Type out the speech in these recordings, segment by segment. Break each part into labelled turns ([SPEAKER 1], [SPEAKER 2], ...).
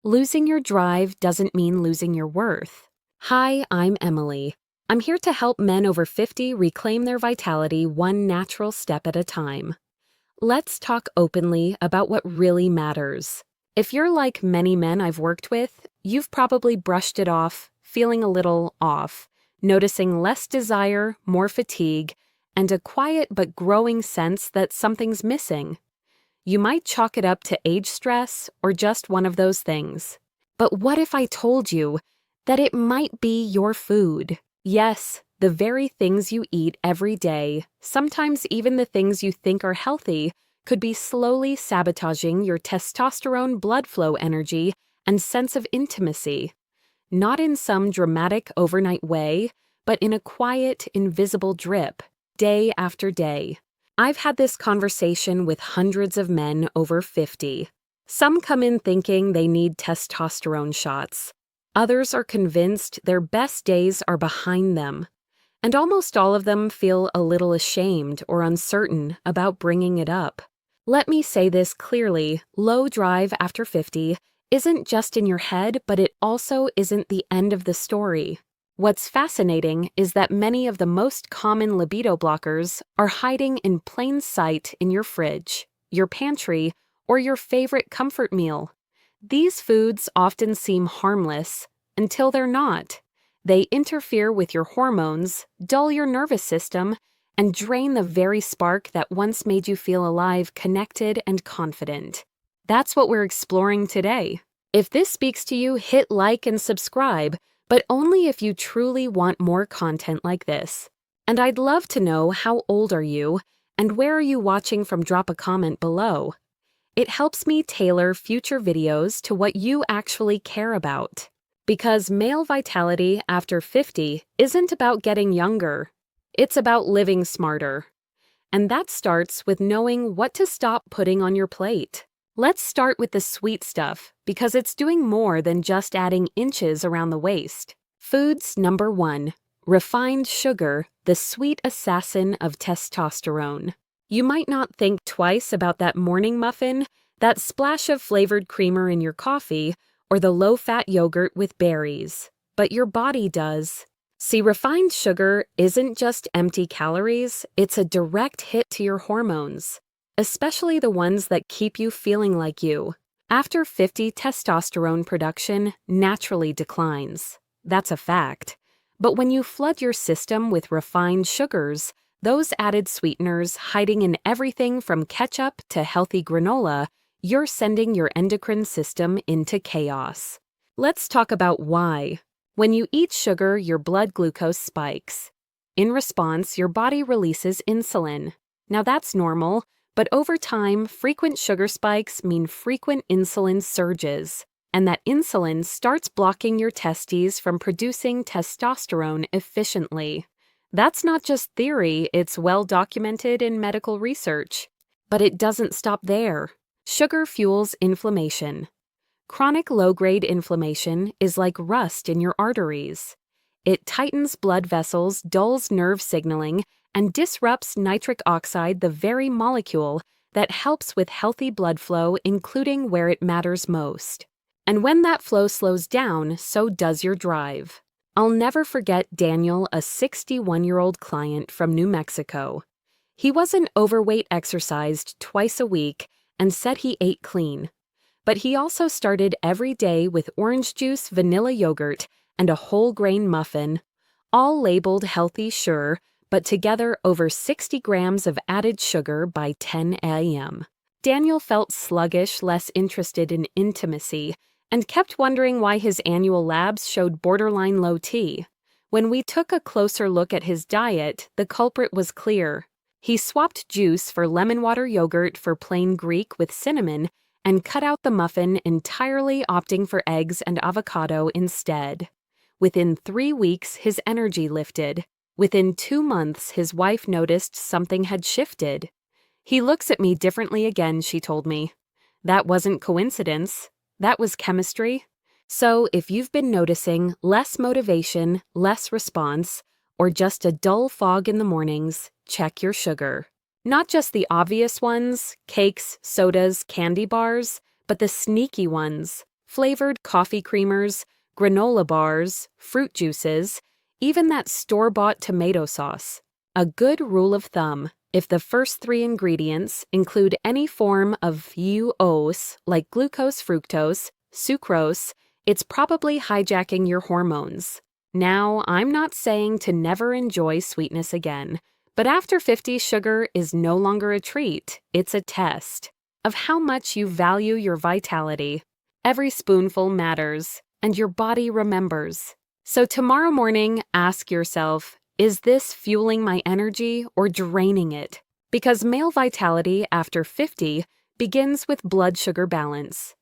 [SPEAKER 1] Losing your drive doesn't mean losing your worth. Hi, I'm Emily. I'm here to help men over 50 reclaim their vitality one natural step at a time. Let's talk openly about what really matters. If you're like many men I've worked with, you've probably brushed it off, feeling a little off, noticing less desire, more fatigue, and a quiet but growing sense that something's missing. You might chalk it up to age stress or just one of those things. But what if I told you that it might be your food? Yes, the very things you eat every day, sometimes even the things you think are healthy, could be slowly sabotaging your testosterone blood flow energy and sense of intimacy. Not in some dramatic overnight way, but in a quiet, invisible drip, day after day. I've had this conversation with hundreds of men over 50. Some come in thinking they need testosterone shots. Others are convinced their best days are behind them. And almost all of them feel a little ashamed or uncertain about bringing it up. Let me say this clearly, low drive after 50 isn't just in your head, but it also isn't the end of the story. What's fascinating is that many of the most common libido blockers are hiding in plain sight in your fridge, your pantry, or your favorite comfort meal. These foods often seem harmless until they're not. They interfere with your hormones, dull your nervous system, and drain the very spark that once made you feel alive, connected, and confident. That's what we're exploring today. If this speaks to you, hit like and subscribe, but only if you truly want more content like this. And I'd love to know, how old are you, and where are you watching from? Drop a comment below. It helps me tailor future videos to what you actually care about. Because male vitality after 50 isn't about getting younger. It's about living smarter. And that starts with knowing what to stop putting on your plate. Let's start with the sweet stuff, because it's doing more than just adding inches around the waist. Foods number 1. Refined sugar, the sweet assassin of testosterone. You might not think twice about that morning muffin, that splash of flavored creamer in your coffee, or the low-fat yogurt with berries. But your body does. See, refined sugar isn't just empty calories, it's a direct hit to your hormones. Especially the ones that keep you feeling like you. After 50, testosterone production naturally declines. That's a fact. But when you flood your system with refined sugars, those added sweeteners hiding in everything from ketchup to healthy granola, you're sending your endocrine system into chaos. Let's talk about why. When you eat sugar, your blood glucose spikes. In response, your body releases insulin. Now that's normal. But over time, frequent sugar spikes mean frequent insulin surges, and that insulin starts blocking your testes from producing testosterone efficiently. That's not just theory, it's well documented in medical research. But it doesn't stop there. Sugar fuels inflammation. Chronic low-grade inflammation is like rust in your arteries. It tightens blood vessels, dulls nerve signaling, and disrupts nitric oxide, the very molecule that helps with healthy blood flow, including where it matters most. And when that flow slows down, so does your drive. I'll never forget Daniel, a 61-year-old client from New Mexico. He wasn't overweight, exercised twice a week, and said he ate clean. But he also started every day with orange juice, vanilla yogurt, and a whole grain muffin, all labeled healthy, sure, but together over 60 grams of added sugar by 10 a.m. Daniel felt sluggish, less interested in intimacy, and kept wondering why his annual labs showed borderline low T. When we took a closer look at his diet, the culprit was clear. He swapped juice for lemon water yogurt for plain Greek with cinnamon, and cut out the muffin entirely, opting for eggs and avocado instead. Within 3 weeks, his energy lifted. Within 2 months, his wife noticed something had shifted. He looks at me differently again, she told me. That wasn't coincidence. That was chemistry. So if you've been noticing less motivation, less response, or just a dull fog in the mornings, check your sugar. Not just the obvious ones, cakes, sodas, candy bars, but the sneaky ones. Flavored coffee creamers, granola bars, fruit juices, even that store-bought tomato sauce. A good rule of thumb: if the first three ingredients include any form of UOs, like glucose, fructose, sucrose, it's probably hijacking your hormones. Now, I'm not saying to never enjoy sweetness again, but after 50, sugar is no longer a treat, it's a test of how much you value your vitality. Every spoonful matters, and your body remembers. So tomorrow morning, ask yourself, is this fueling my energy or draining it? Because male vitality after 50 begins with blood sugar balance.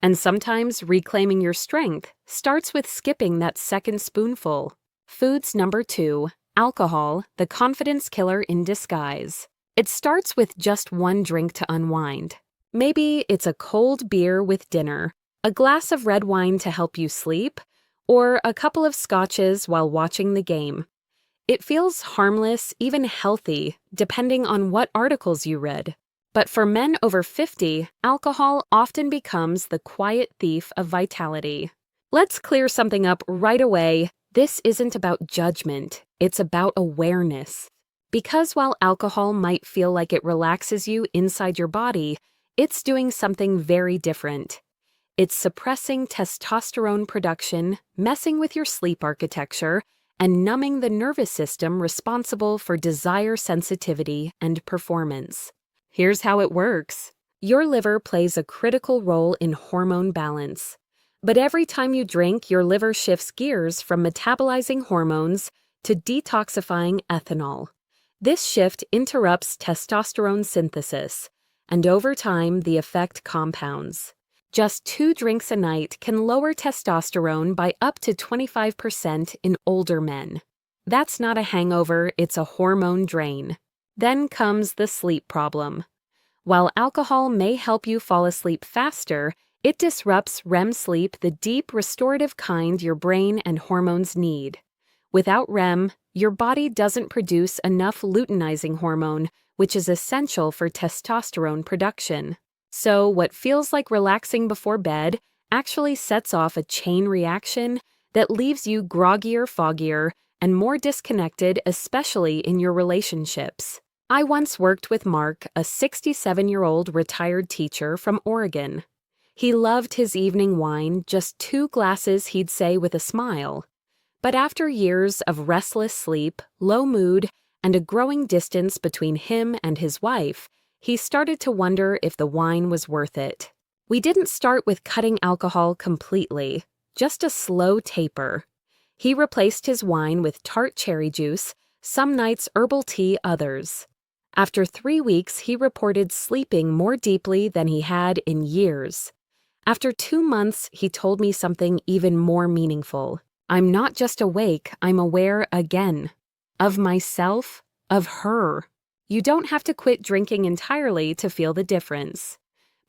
[SPEAKER 1] And sometimes reclaiming your strength starts with skipping that second spoonful. Foods number 2, alcohol, the confidence killer in disguise. It starts with just one drink to unwind. Maybe it's a cold beer with dinner, a glass of red wine to help you sleep, or a couple of scotches while watching the game. It feels harmless, even healthy, depending on what articles you read. But for men over 50, alcohol often becomes the quiet thief of vitality. Let's clear something up right away. This isn't about judgment, it's about awareness. Because while alcohol might feel like it relaxes you inside your body, it's doing something very different. It's suppressing testosterone production, messing with your sleep architecture, and numbing the nervous system responsible for desire sensitivity and performance. Here's how it works. Your liver plays a critical role in hormone balance. But every time you drink, your liver shifts gears from metabolizing hormones to detoxifying ethanol. This shift interrupts testosterone synthesis, and over time, the effect compounds. Just 2 drinks a night can lower testosterone by up to 25% in older men. That's not a hangover, it's a hormone drain. Then comes the sleep problem. While alcohol may help you fall asleep faster, it disrupts REM sleep, the deep, restorative kind your brain and hormones need. Without REM, your body doesn't produce enough luteinizing hormone, which is essential for testosterone production. So, what feels like relaxing before bed actually sets off a chain reaction that leaves you groggier, foggier, and more disconnected, especially in your relationships. I once worked with Mark, a 67-year-old retired teacher from Oregon. He loved his evening wine, just 2 glasses, he'd say with a smile. But after years of restless sleep, low mood, and a growing distance between him and his wife, he started to wonder if the wine was worth it. We didn't start with cutting alcohol completely, just a slow taper. He replaced his wine with tart cherry juice, some nights herbal tea, others. After 3 weeks, he reported sleeping more deeply than he had in years. After 2 months, he told me something even more meaningful. I'm not just awake, I'm aware again. Of myself, of her. You don't have to quit drinking entirely to feel the difference.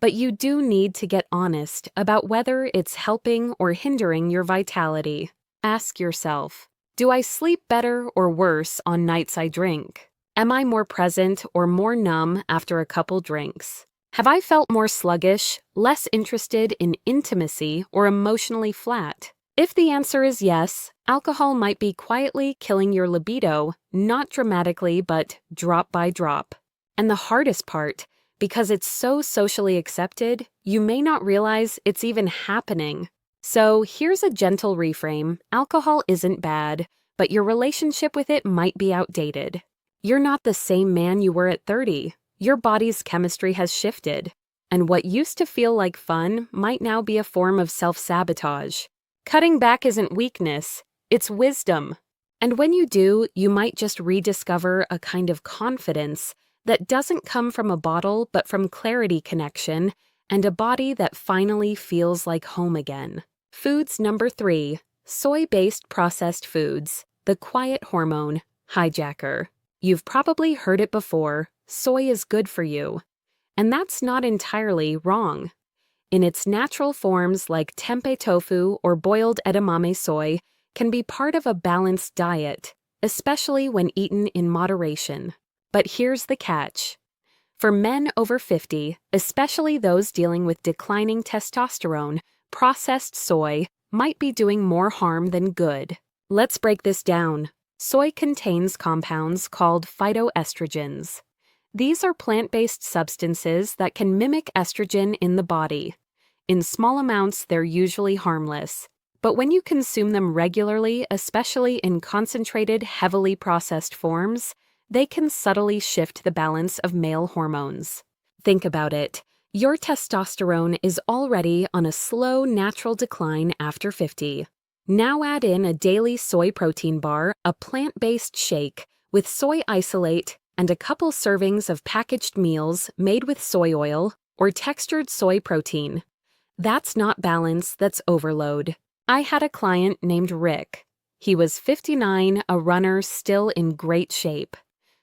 [SPEAKER 1] But you do need to get honest about whether it's helping or hindering your vitality. Ask yourself, do I sleep better or worse on nights I drink? Am I more present or more numb after a couple drinks? Have I felt more sluggish, less interested in intimacy, or emotionally flat? If the answer is yes, alcohol might be quietly killing your libido, not dramatically, but drop by drop. And the hardest part, because it's so socially accepted, you may not realize it's even happening. So here's a gentle reframe. Alcohol isn't bad, but your relationship with it might be outdated. You're not the same man you were at 30. Your body's chemistry has shifted. And what used to feel like fun might now be a form of self-sabotage. Cutting back isn't weakness, it's wisdom. And when you do, you might just rediscover a kind of confidence that doesn't come from a bottle but from clarity, connection, and a body that finally feels like home again. Foods number 3, soy-based processed foods, the quiet hormone hijacker. You've probably heard it before, soy is good for you. And that's not entirely wrong. In its natural forms like tempeh tofu or boiled edamame soy can be part of a balanced diet, especially when eaten in moderation. But here's the catch. For men over 50, especially those dealing with declining testosterone, processed soy might be doing more harm than good. Let's break this down. Soy contains compounds called phytoestrogens. These are plant-based substances that can mimic estrogen in the body. In small amounts, they're usually harmless. But when you consume them regularly, especially in concentrated, heavily processed forms, they can subtly shift the balance of male hormones. Think about it. Your testosterone is already on a slow, natural decline after 50. Now add in a daily soy protein bar, a plant-based shake with soy isolate, and a couple servings of packaged meals made with soy oil or textured soy protein. That's not balance, that's overload. I had a client named Rick. He was 59, a runner still in great shape.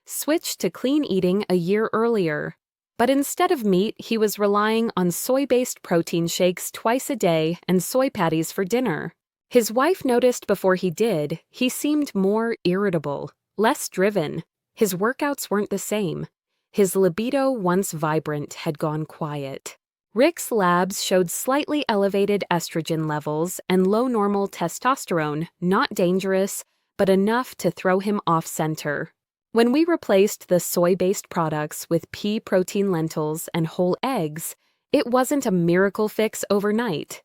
[SPEAKER 1] Switched to clean eating a year earlier. But instead of meat, he was relying on soy-based protein shakes twice a day and soy patties for dinner. His wife noticed before he did, he seemed more irritable, less driven. His workouts weren't the same. His libido, once vibrant, had gone quiet. Rick's labs showed slightly elevated estrogen levels and low normal testosterone, not dangerous, but enough to throw him off center. When we replaced the soy-based products with pea protein lentils and whole eggs, it wasn't a miracle fix overnight.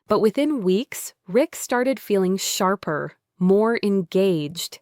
[SPEAKER 1] But within weeks, Rick started feeling sharper, more engaged.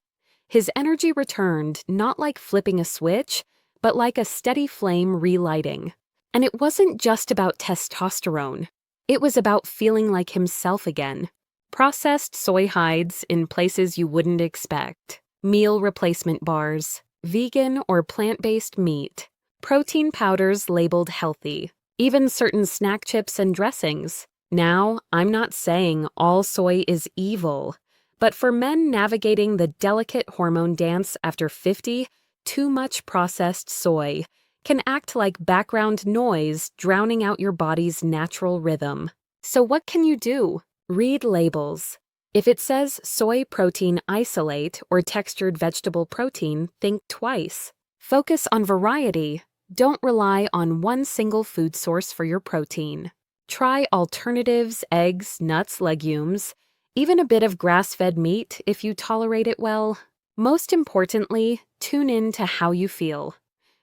[SPEAKER 1] His energy returned, not like flipping a switch, but like a steady flame relighting. And it wasn't just about testosterone. It was about feeling like himself again. Processed soy hides in places you wouldn't expect. Meal replacement bars. Vegan or plant-based meat. Protein powders labeled healthy. Even certain snack chips and dressings. Now, I'm not saying all soy is evil. But for men navigating the delicate hormone dance after 50, too much processed soy can act like background noise drowning out your body's natural rhythm. So what can you do? Read labels. If it says soy protein isolate or textured vegetable protein, think twice. Focus on variety. Don't rely on one single food source for your protein. Try alternatives, eggs, nuts, legumes, even a bit of grass-fed meat if you tolerate it well. Most importantly, tune in to how you feel.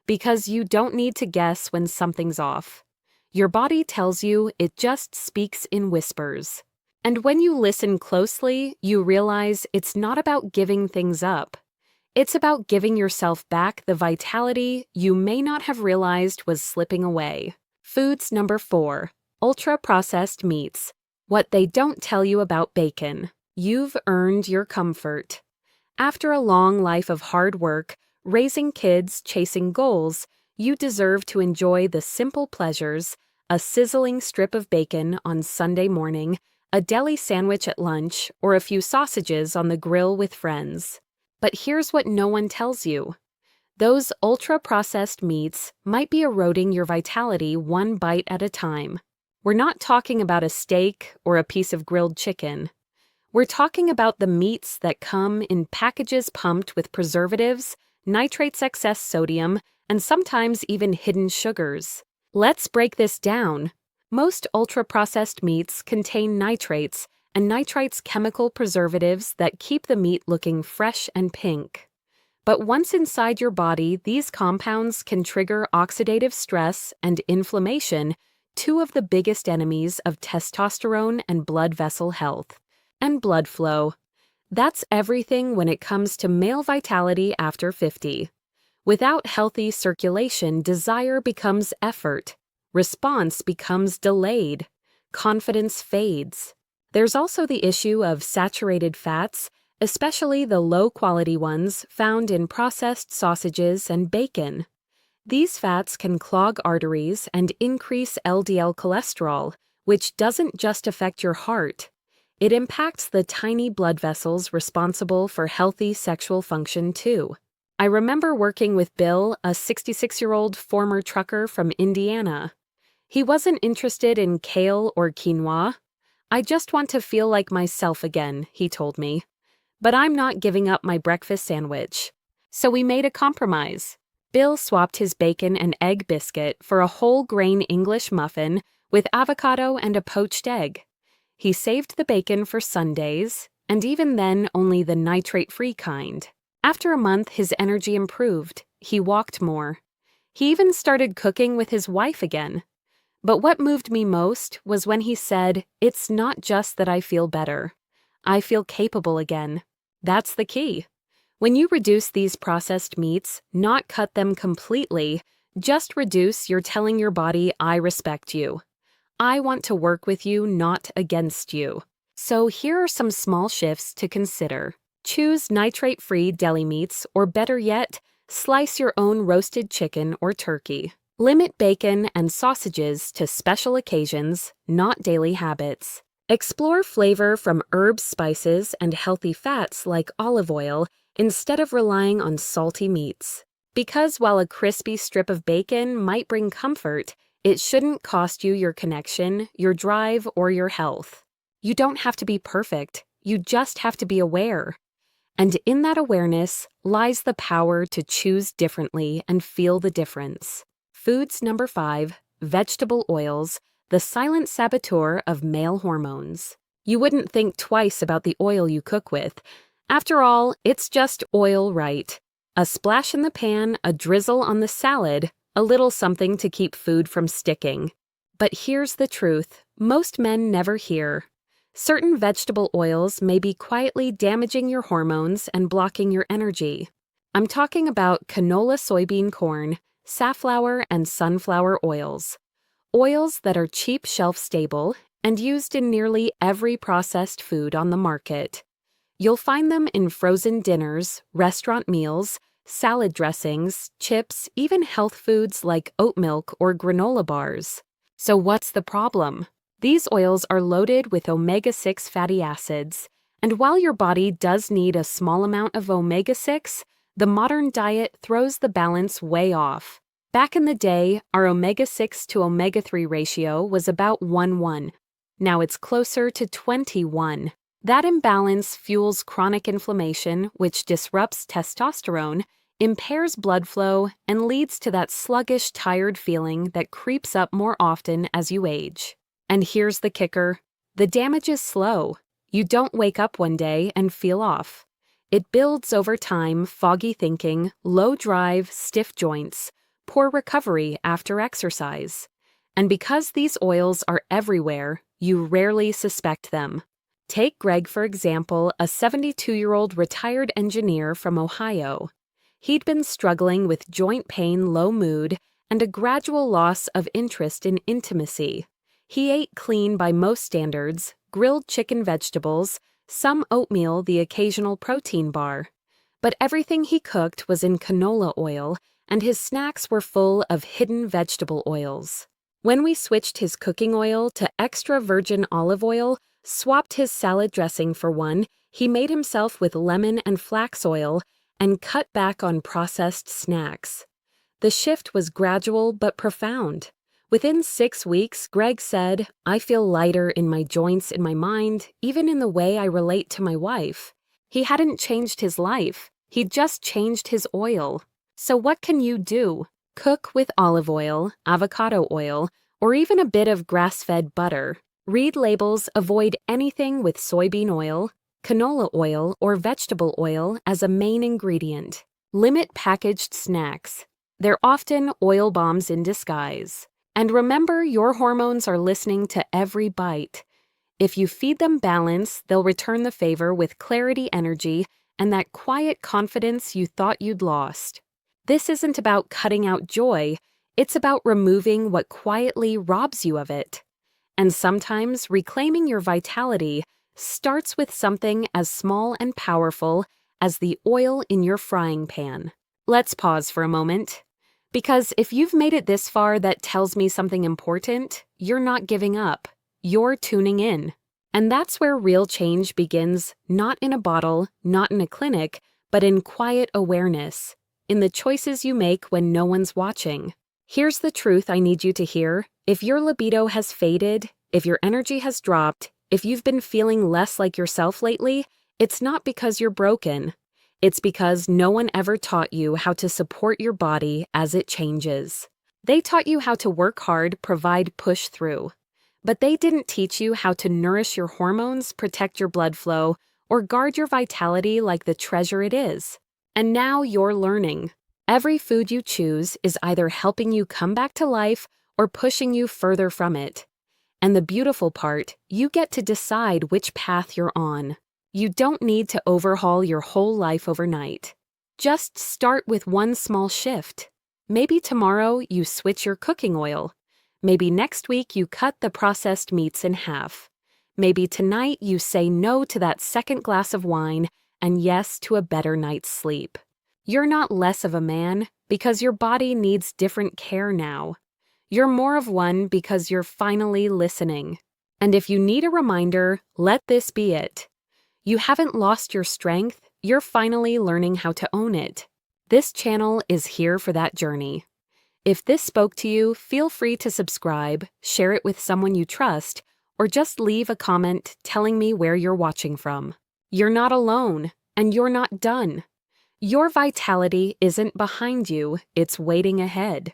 [SPEAKER 1] Because you don't need to guess when something's off. Your body tells you, it just speaks in whispers. And when you listen closely, you realize it's not about giving things up. It's about giving yourself back the vitality you may not have realized was slipping away. Foods number 4, ultra-processed meats. What they don't tell you about bacon. You've earned your comfort. After a long life of hard work, raising kids, chasing goals, you deserve to enjoy the simple pleasures, a sizzling strip of bacon on Sunday morning, a deli sandwich at lunch, or a few sausages on the grill with friends. But here's what no one tells you. Those ultra-processed meats might be eroding your vitality one bite at a time. We're not talking about a steak or a piece of grilled chicken. We're talking about the meats that come in packages pumped with preservatives, nitrates, excess sodium, and sometimes even hidden sugars. Let's break this down. Most ultra-processed meats contain nitrates, and nitrates chemical preservatives that keep the meat looking fresh and pink. But once inside your body, these compounds can trigger oxidative stress and inflammation, two of the biggest enemies of testosterone and blood vessel health. And blood flow. That's everything when it comes to male vitality after 50. Without healthy circulation, desire becomes effort. Response becomes delayed. Confidence fades. There's also the issue of saturated fats, especially the low-quality ones found in processed sausages and bacon. These fats can clog arteries and increase LDL cholesterol, which doesn't just affect your heart. It impacts the tiny blood vessels responsible for healthy sexual function, too. I remember working with Bill, a 66-year-old former trucker from Indiana. He wasn't interested in kale or quinoa. I just want to feel like myself again, he told me. But I'm not giving up my breakfast sandwich. So we made a compromise. Bill swapped his bacon and egg biscuit for a whole grain English muffin with avocado and a poached egg. He saved the bacon for Sundays, and even then only the nitrate-free kind. After a month, his energy improved. He walked more. He even started cooking with his wife again. But what moved me most was when he said, "It's not just that I feel better. I feel capable again." That's the key. When you reduce these processed meats, not cut them completely, just reduce, you're telling your body, "I respect you. I want to work with you, not against you." So here are some small shifts to consider. Choose nitrate-free deli meats, or better yet, slice your own roasted chicken or turkey. Limit bacon and sausages to special occasions, not daily habits. Explore flavor from herbs, spices, and healthy fats like olive oil instead of relying on salty meats. Because while a crispy strip of bacon might bring comfort, it shouldn't cost you your connection, your drive, or your health. You don't have to be perfect, you just have to be aware. And in that awareness lies the power to choose differently and feel the difference. Foods number 5, vegetable oils, the silent saboteur of male hormones. You wouldn't think twice about the oil you cook with. After all, it's just oil, right? A splash in the pan, a drizzle on the salad, a little something to keep food from sticking. But here's the truth most men never hear. Certain vegetable oils may be quietly damaging your hormones and blocking your energy. I'm talking about canola, soybean, corn, safflower, and sunflower oils. Oils that are cheap, shelf-stable, and used in nearly every processed food on the market. You'll find them in frozen dinners, restaurant meals, salad dressings, chips, even health foods like oat milk or granola bars. So what's the problem? These oils are loaded with omega-6 fatty acids, and while your body does need a small amount of omega-6, the modern diet throws the balance way off. Back in the day, our omega-6 to omega-3 ratio was about 1:1. Now it's closer to 21. That imbalance fuels chronic inflammation, which disrupts testosterone, impairs blood flow, and leads to that sluggish, tired feeling that creeps up more often as you age. And here's the kicker. The damage is slow. You don't wake up one day and feel off. It builds over time: foggy thinking, low drive, stiff joints, poor recovery after exercise. And because these oils are everywhere, you rarely suspect them. Take Greg, for example, a 72-year-old retired engineer from Ohio. He'd been struggling with joint pain, low mood, and a gradual loss of interest in intimacy. He ate clean by most standards, grilled chicken, vegetables, some oatmeal, the occasional protein bar. But everything he cooked was in canola oil, and his snacks were full of hidden vegetable oils. When we switched his cooking oil to extra virgin olive oil, swapped his salad dressing for one, he made himself with lemon and flax oil, and cut back on processed snacks. The shift was gradual but profound. Within 6 weeks, Greg said, "I feel lighter in my joints, in my mind, even in the way I relate to my wife." He hadn't changed his life. He'd just changed his oil. So what can you do? Cook with olive oil, avocado oil, or even a bit of grass-fed butter. Read labels, avoid anything with soybean oil, canola oil, or vegetable oil as a main ingredient. Limit packaged snacks. They're often oil bombs in disguise. And remember, your hormones are listening to every bite. If you feed them balance, they'll return the favor with clarity, energy, and that quiet confidence you thought you'd lost. This isn't about cutting out joy, it's about removing what quietly robs you of it. And sometimes reclaiming your vitality starts with something as small and powerful as the oil in your frying pan. Let's pause for a moment. Because if you've made it this far, that tells me something important. You're not giving up. You're tuning in. And that's where real change begins, not in a bottle, not in a clinic, but in quiet awareness, in the choices you make when no one's watching. Here's the truth I need you to hear. If your libido has faded, if your energy has dropped, if you've been feeling less like yourself lately, it's not because you're broken. It's because no one ever taught you how to support your body as it changes. They taught you how to work hard, provide, push through. But they didn't teach you how to nourish your hormones, protect your blood flow, or guard your vitality like the treasure it is. And now you're learning. Every food you choose is either helping you come back to life or pushing you further from it. And the beautiful part, you get to decide which path you're on. You don't need to overhaul your whole life overnight. Just start with one small shift. Maybe tomorrow you switch your cooking oil. Maybe next week you cut the processed meats in half. Maybe tonight you say no to that second glass of wine and yes to a better night's sleep. You're not less of a man because your body needs different care now. You're more of one because you're finally listening. And if you need a reminder, let this be it. You haven't lost your strength, you're finally learning how to own it. This channel is here for that journey. If this spoke to you, feel free to subscribe, share it with someone you trust, or just leave a comment telling me where you're watching from. You're not alone, and you're not done. Your vitality isn't behind you, it's waiting ahead.